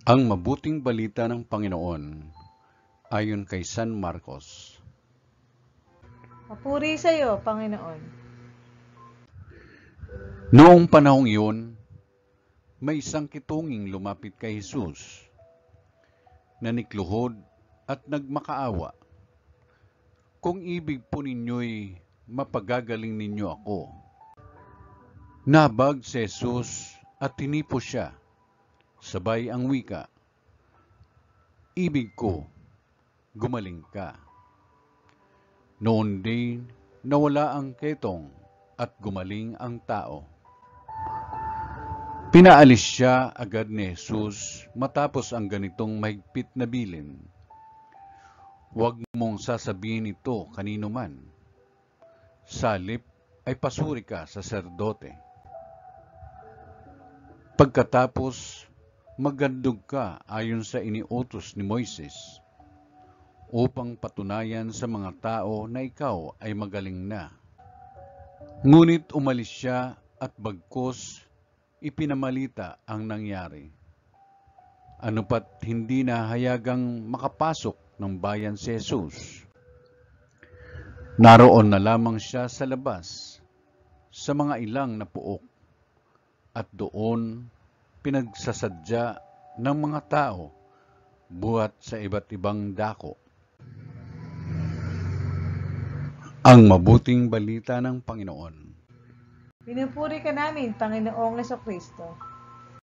Ang mabuting balita ng Panginoon ayon kay San Marcos. Papuri sa iyo, Panginoon. Noong panahong iyon, may isang kitunging lumapit kay Jesus, nanikluhod at nagmakaawa. Kung ibig po ninyo'y mapagagaling ninyo ako. Nabag si Jesus at tinipo siya, sabay ang wika, "Ibig ko, gumaling ka." Noon din nawala ang ketong at gumaling ang tao. Pinaalis siya agad ni Jesus matapos ang ganitong mahigpit na bilin. Huwag mong sasabihin ito kanino man. Salip ay pasuri ka sa saserdote. Pagkatapos, magandog ka ayon sa iniutos ni Moises, upang patunayan sa mga tao na ikaw ay magaling na. Ngunit umalis siya at bagkus ipinamalita ang nangyari. Ano pat hindi na hayagang makapasok ng bayan si Jesus. Naroon na lamang siya sa labas, sa mga ilang na puok, at doon pinagsasadya ng mga tao buhat sa iba't ibang dako. Ang mabuting balita ng Panginoon. Pinupuri ka namin, Panginoong Kristo.